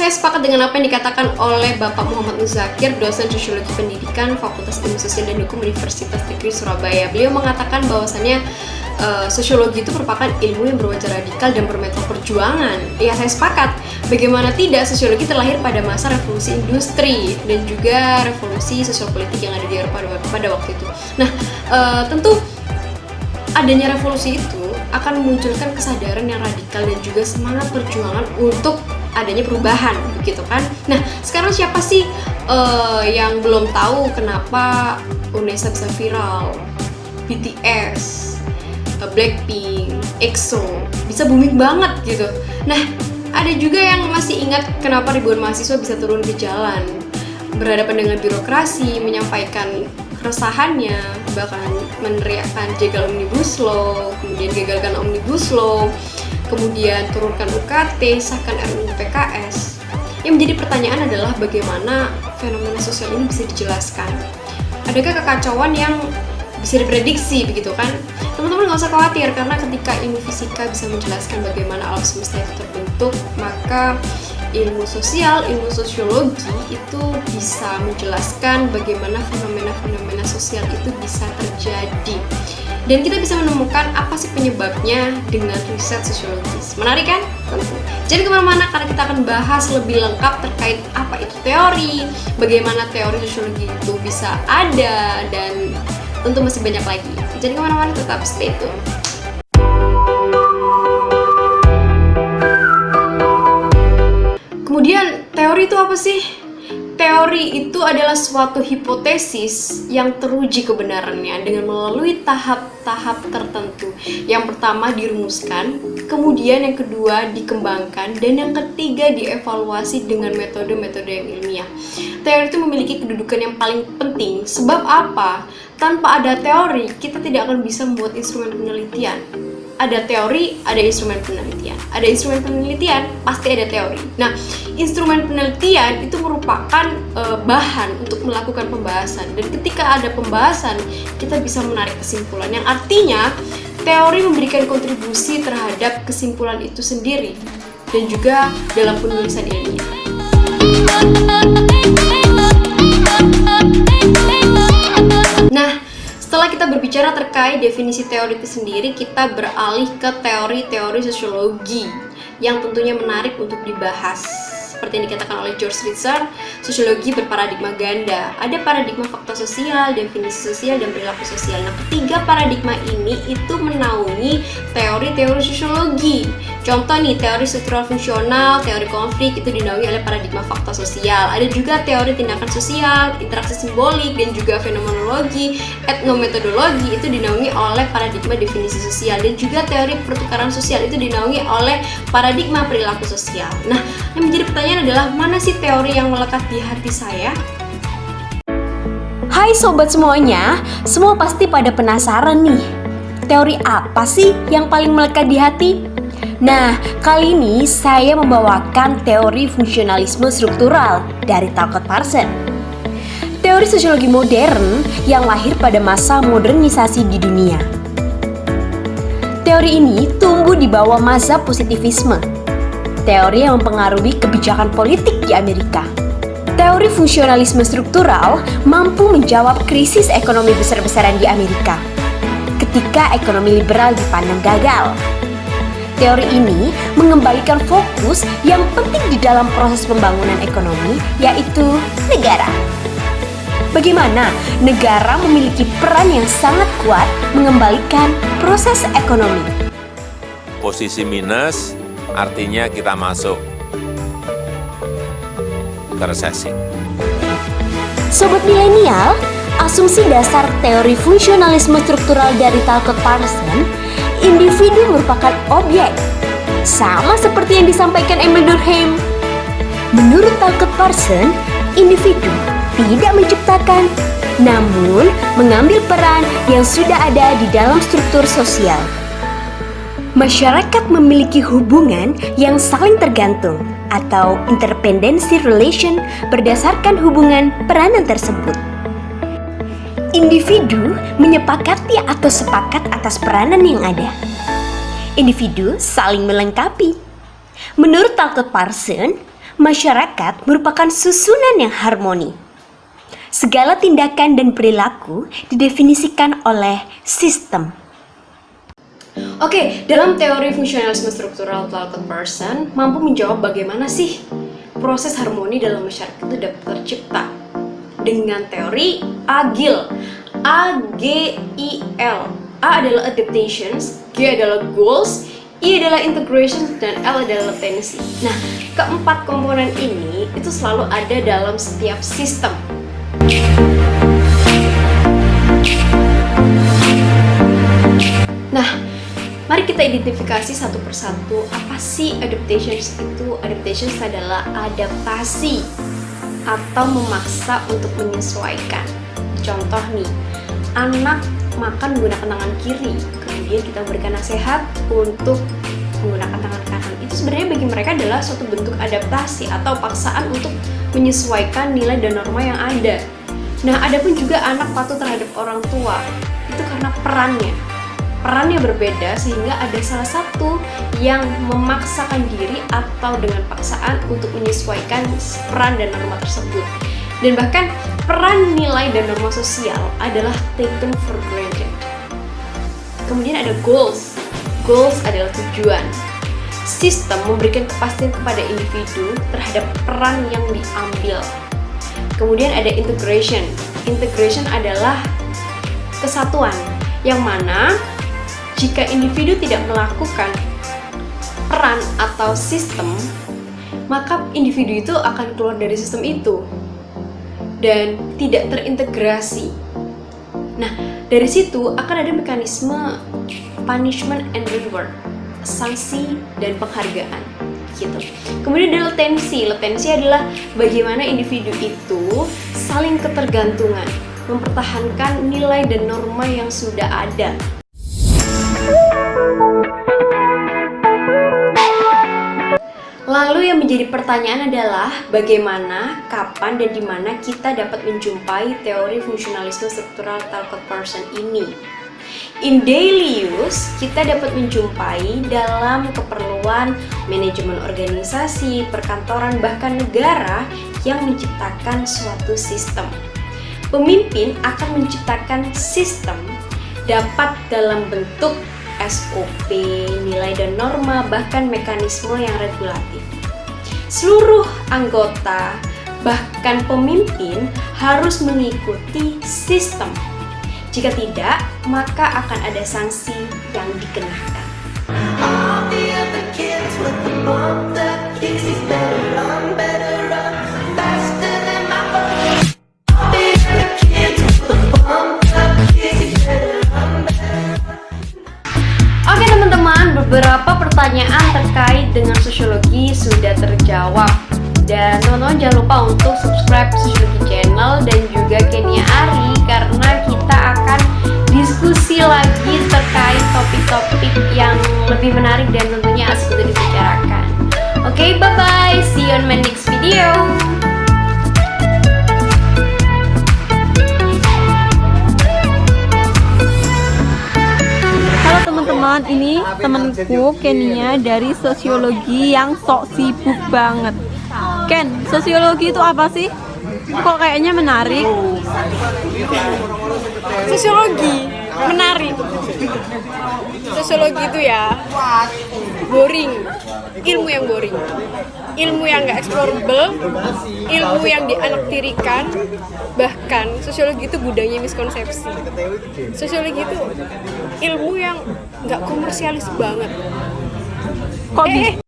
saya sepakat dengan apa yang dikatakan oleh Bapak Muhammad Muzakir, dosen Sosiologi Pendidikan Fakultas Ilmu Sosial dan Hukum Universitas Negeri Surabaya. Beliau mengatakan bahwasannya sosiologi itu merupakan ilmu yang berwajah radikal dan bermetode perjuangan. Ya, saya sepakat. Bagaimana tidak, sosiologi terlahir pada masa revolusi industri dan juga revolusi sosial politik yang ada di Eropa pada waktu itu. Nah, tentu adanya revolusi itu akan memunculkan kesadaran yang radikal dan juga semangat perjuangan untuk adanya perubahan, begitu kan? Nah, sekarang siapa sih yang belum tahu kenapa Unesa bisa viral? BTS, Blackpink, EXO bisa booming banget gitu. Nah, ada juga yang masih ingat kenapa ribuan mahasiswa bisa turun ke jalan, berhadapan dengan birokrasi, menyampaikan keresahannya, bahkan meneriakkan jegal Omnibus Law, kemudian gagalkan Omnibus Law, kemudian turunkan UKT, sahkan RUU PKS. Yang menjadi pertanyaan adalah bagaimana fenomena sosial ini bisa dijelaskan. Adakah kekacauan yang bisa diprediksi, begitu kan? Teman-teman nggak usah khawatir, karena ketika ilmu fisika bisa menjelaskan bagaimana alam semesta itu terbentuk, maka ilmu sosial, ilmu sosiologi itu bisa menjelaskan bagaimana fenomena-fenomena sosial itu bisa terjadi. Dan kita bisa menemukan apa sih penyebabnya dengan riset sosiologis. Menarik kan? Tentu. Jadi kemana-mana, karena kita akan bahas lebih lengkap terkait apa itu teori, bagaimana teori sosiologi itu bisa ada, dan tentu masih banyak lagi. Jadi kemana-mana, tetap stay tune. Kemudian teori itu apa sih? Teori itu adalah suatu hipotesis yang teruji kebenarannya dengan melalui tahap-tahap tertentu. Yang pertama dirumuskan, kemudian yang kedua dikembangkan, dan yang ketiga dievaluasi dengan metode-metode yang ilmiah. Teori itu memiliki kedudukan yang paling penting. Sebab apa? Tanpa ada teori, kita tidak akan bisa membuat instrumen penelitian. Ada teori, ada instrumen penelitian. Ada instrumen penelitian, pasti ada teori. Nah, instrumen penelitian itu merupakan bahan untuk melakukan pembahasan. Dan ketika ada pembahasan, kita bisa menarik kesimpulan. Yang artinya, teori memberikan kontribusi terhadap kesimpulan itu sendiri. Dan juga dalam penulisan ilmiah. Nah, setelah kita berbicara terkait definisi teori itu sendiri, kita beralih ke teori-teori sosiologi yang tentunya menarik untuk dibahas. Seperti yang dikatakan oleh George Ritzer, sosiologi berparadigma ganda. Ada paradigma fakta sosial, definisi sosial, dan perilaku sosial. Nah, ketiga paradigma ini itu menaungi teori-teori sosiologi. Contoh nih, teori struktural fungsional, teori konflik itu dinaungi oleh paradigma fakta sosial. Ada juga teori tindakan sosial, interaksi simbolik, dan juga fenomenologi, etnometodologi itu dinaungi oleh paradigma definisi sosial. Dan juga teori pertukaran sosial itu dinaungi oleh paradigma perilaku sosial. Nah, yang menjadi pertanyaan adalah, mana sih teori yang melekat di hati saya? Hai sobat semuanya, semua pasti pada penasaran nih. Teori apa sih yang paling melekat di hati? Nah, kali ini saya membawakan teori fungsionalisme struktural dari Talcott Parsons. Teori sosiologi modern yang lahir pada masa modernisasi di dunia. Teori ini tumbuh di bawah mazhab positivisme, teori yang mempengaruhi kebijakan politik di Amerika. Teori fungsionalisme struktural mampu menjawab krisis ekonomi besar-besaran di Amerika ketika ekonomi liberal dipandang gagal. Teori ini mengembalikan fokus yang penting di dalam proses pembangunan ekonomi, yaitu negara. Bagaimana negara memiliki peran yang sangat kuat mengembalikan proses ekonomi. Posisi minus artinya kita masuk ke resesi. Sobat milenial, asumsi dasar teori fungsionalisme struktural dari Talcott Parsons, individu merupakan objek. Sama seperti yang disampaikan Emil Durkheim. Menurut Talcott Parsons, individu tidak menciptakan, namun mengambil peran yang sudah ada di dalam struktur sosial. Masyarakat memiliki hubungan yang saling tergantung atau interdependency relation berdasarkan hubungan peranan tersebut. Individu menyepakati atau sepakat atas peranan yang ada. Individu saling melengkapi. Menurut Talcott Parsons, Masyarakat merupakan susunan yang harmoni. Segala tindakan dan perilaku didefinisikan oleh sistem. Oke, dalam teori fungsionalisme struktural Talcott Parsons mampu menjawab bagaimana sih proses harmoni dalam masyarakat itu dapat tercipta dengan teori AGIL. A-G-I-L. A adalah adaptations, G adalah goals, I adalah integration, dan L adalah latency. Nah, keempat komponen ini itu selalu ada dalam setiap sistem. Nah, mari kita identifikasi satu persatu apa sih adaptations itu. Adaptations adalah adaptasi atau memaksa untuk menyesuaikan. Contoh nih, anak makan menggunakan tangan kiri, kemudian kita berikan nasihat untuk menggunakan tangan kanan. Itu sebenarnya bagi mereka adalah suatu bentuk adaptasi atau paksaan untuk menyesuaikan nilai dan norma yang ada. Nah, ada pun juga anak patuh terhadap orang tua, itu karena perannya berbeda, sehingga ada salah satu yang memaksakan diri atau dengan paksaan untuk menyesuaikan peran dan norma tersebut. Dan bahkan peran, nilai, dan norma sosial adalah taken for granted. Kemudian ada goals. Goals adalah tujuan. Sistem memberikan kepastian kepada individu terhadap peran yang diambil. Kemudian ada integration. Integration adalah kesatuan, yang mana jika individu tidak melakukan peran atau sistem, maka individu itu akan keluar dari sistem itu dan tidak terintegrasi. Nah, dari situ akan ada mekanisme punishment and reward, sanksi dan penghargaan gitu. Kemudian ada latensi. Latensi adalah bagaimana individu itu saling ketergantungan, mempertahankan nilai dan norma yang sudah ada. Lalu yang menjadi pertanyaan adalah bagaimana, kapan, dan di mana kita dapat menjumpai teori fungsionalisme struktural Talcott Parsons ini. In daily use, kita dapat menjumpai dalam keperluan manajemen organisasi, perkantoran, bahkan negara yang menciptakan suatu sistem. Pemimpin akan menciptakan sistem dapat dalam bentuk SOP, nilai dan norma, bahkan mekanisme yang regulatif. Seluruh anggota, bahkan pemimpin harus mengikuti sistem. Jika tidak, maka akan ada sanksi yang dikenakan. Oke teman-teman, beberapa pertanyaan terkait dengan sosiologi sudah terjawab. Dan teman-teman jangan lupa untuk subscribe Sosiologi Channel dan juga Kenia Ari, karena kita akan diskusi lagi terkait topik-topik yang lebih menarik dan tentunya asik untuk dibicarakan. Oke, bye-bye, see you on my next video. Halo teman-teman, ini temanku Kenia dari sosiologi yang sok sibuk banget. Ken, sosiologi itu apa sih? Kok kayaknya menarik? Sosiologi menarik. Sosiologi itu ya boring, ilmu yang boring, ilmu yang nggak explorable, ilmu yang dianaktirikan. Bahkan sosiologi itu gudangnya miskonsepsi. Sosiologi itu ilmu yang nggak komersialis banget. Kok bisa?